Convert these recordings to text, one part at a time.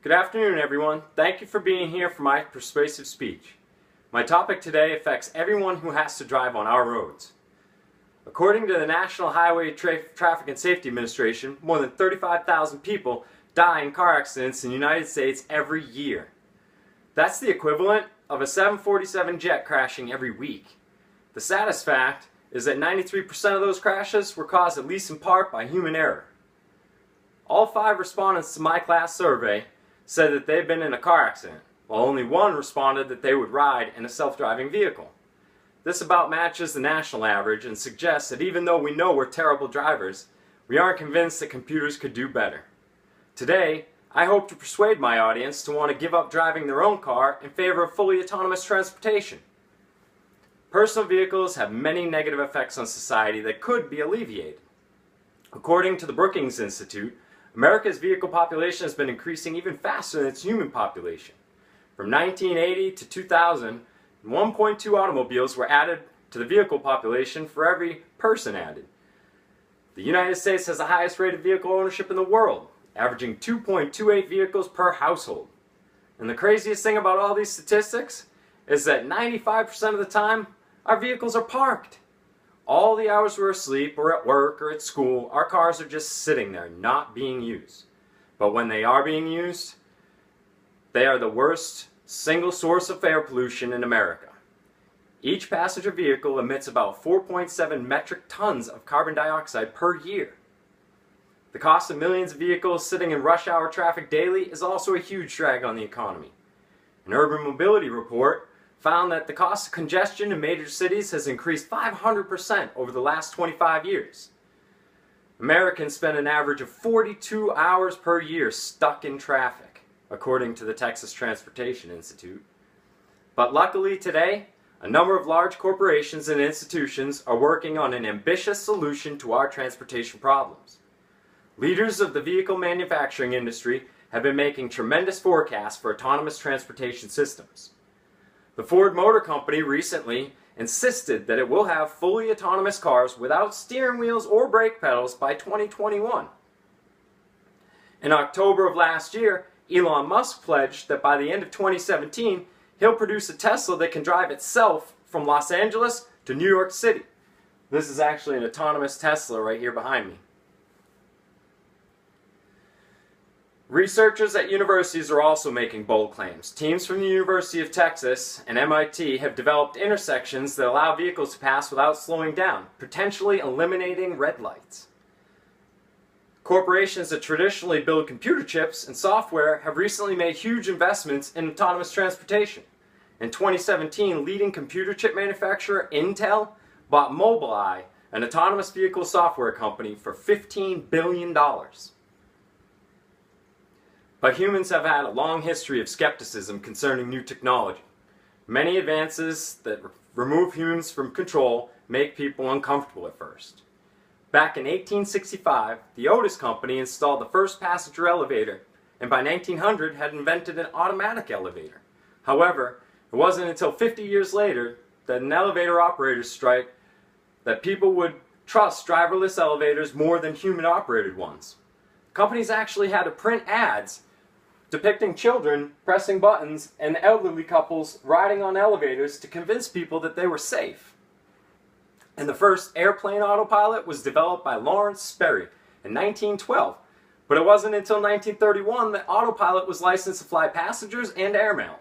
Good afternoon, everyone. Thank you for being here for my persuasive speech. My topic today affects everyone who has to drive on our roads. According to the National Highway Traffic and Safety Administration, more than 35,000 people die in car accidents in the United States every year. That's the equivalent of a 747 jet crashing every week. The saddest fact is that 93% of those crashes were caused at least in part by human error. All 5 respondents to my class survey said that they've been in a car accident, while only 1 responded that they would ride in a self-driving vehicle. This about matches the national average and suggests that even though we know we're terrible drivers, we aren't convinced that computers could do better. Today, I hope to persuade my audience to want to give up driving their own car in favor of fully autonomous transportation. Personal vehicles have many negative effects on society that could be alleviated. According to the Brookings Institute, America's vehicle population has been increasing even faster than its human population. From 1980 to 2000, 1.2 automobiles were added to the vehicle population for every person added. The United States has the highest rate of vehicle ownership in the world, averaging 2.28 vehicles per household. And the craziest thing about all these statistics is that 95% of the time, our vehicles are parked. All the hours we're asleep or at work or at school, our cars are just sitting there, not being used. But when they are being used, they are the worst single source of air pollution in America. Each passenger vehicle emits about 4.7 metric tons of carbon dioxide per year. The cost of millions of vehicles sitting in rush hour traffic daily is also a huge drag on the economy. An urban mobility report found that the cost of congestion in major cities has increased 500% over the last 25 years. Americans spend an average of 42 hours per year stuck in traffic, according to the Texas Transportation Institute. But luckily today, a number of large corporations and institutions are working on an ambitious solution to our transportation problems. Leaders of the vehicle manufacturing industry have been making tremendous forecasts for autonomous transportation systems. The Ford Motor Company recently insisted that it will have fully autonomous cars without steering wheels or brake pedals by 2021. In October of last year, Elon Musk pledged that by the end of 2017, he'll produce a Tesla that can drive itself from Los Angeles to New York City. This is actually an autonomous Tesla right here behind me. Researchers at universities are also making bold claims. Teams from the University of Texas and MIT have developed intersections that allow vehicles to pass without slowing down, potentially eliminating red lights. Corporations that traditionally build computer chips and software have recently made huge investments in autonomous transportation. In 2017, leading computer chip manufacturer Intel bought Mobileye, an autonomous vehicle software company, for $15 billion. But humans have had a long history of skepticism concerning new technology. Many advances that remove humans from control make people uncomfortable at first. Back in 1865, the Otis Company installed the first passenger elevator, and by 1900 had invented an automatic elevator. However, it wasn't until 50 years later that an elevator operator's strike that people would trust driverless elevators more than human-operated ones. Companies actually had to print ads depicting children pressing buttons and elderly couples riding on elevators to convince people that they were safe. And the first airplane autopilot was developed by Lawrence Sperry in 1912, but it wasn't until 1931 that autopilot was licensed to fly passengers and airmail.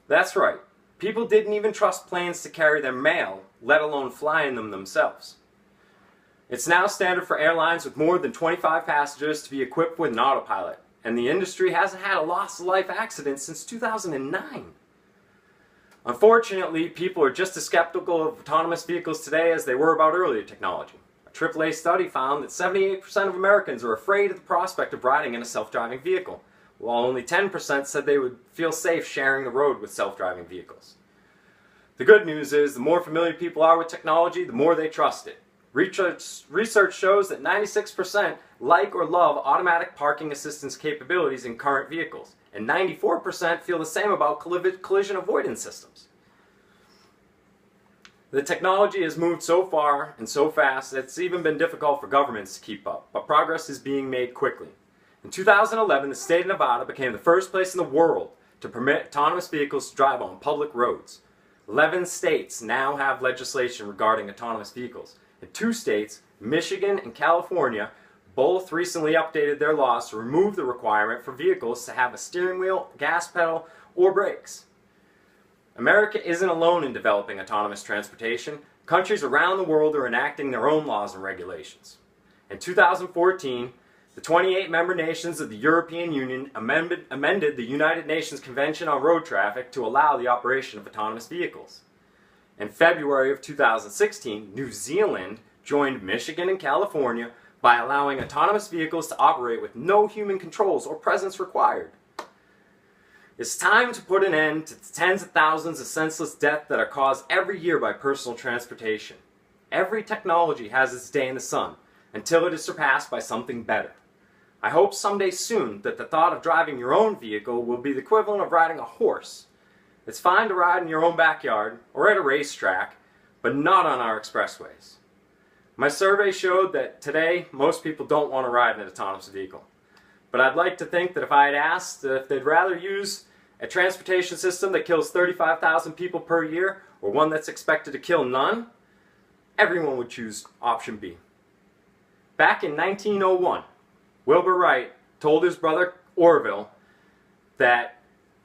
That's right, people didn't even trust planes to carry their mail, let alone flying them themselves. It's now standard for airlines with more than 25 passengers to be equipped with an autopilot. And the industry hasn't had a loss-of-life accident since 2009. Unfortunately, people are just as skeptical of autonomous vehicles today as they were about earlier technology. A AAA study found that 78% of Americans are afraid of the prospect of riding in a self-driving vehicle, while only 10% said they would feel safe sharing the road with self-driving vehicles. The good news is the more familiar people are with technology, the more they trust it. Research shows that 96% like or love automatic parking assistance capabilities in current vehicles, and 94% feel the same about collision avoidance systems. The technology has moved so far and so fast that it's even been difficult for governments to keep up, but progress is being made quickly. In 2011, the state of Nevada became the first place in the world to permit autonomous vehicles to drive on public roads. 11 states now have legislation regarding autonomous vehicles. In 2 states, Michigan and California, both recently updated their laws to remove the requirement for vehicles to have a steering wheel, gas pedal, or brakes. America isn't alone in developing autonomous transportation. Countries around the world are enacting their own laws and regulations. In 2014, the 28 member nations of the European Union amended the United Nations Convention on Road Traffic to allow the operation of autonomous vehicles. In February of 2016, New Zealand joined Michigan and California by allowing autonomous vehicles to operate with no human controls or presence required. It's time to put an end to the tens of thousands of senseless deaths that are caused every year by personal transportation. Every technology has its day in the sun until it is surpassed by something better. I hope someday soon that the thought of driving your own vehicle will be the equivalent of riding a horse. It's fine to ride in your own backyard or at a racetrack, but not on our expressways. My survey showed that today most people don't want to ride in an autonomous vehicle. But I'd like to think that if I had asked if they'd rather use a transportation system that kills 35,000 people per year or one that's expected to kill none, everyone would choose option B. Back in 1901, Wilbur Wright told his brother Orville that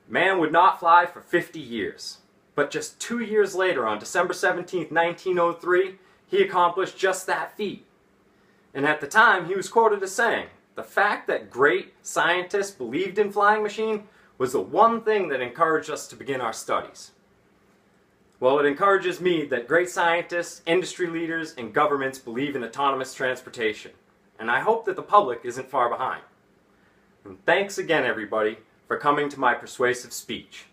man would not fly for 50 years. But just 2 years later, on December 17, 1903, he accomplished just that feat. And at the time, he was quoted as saying, "The fact that great scientists believed in flying machine was the one thing that encouraged us to begin our studies." Well, it encourages me that great scientists, industry leaders, and governments believe in autonomous transportation. And I hope that the public isn't far behind. And thanks again, everybody, for coming to my persuasive speech.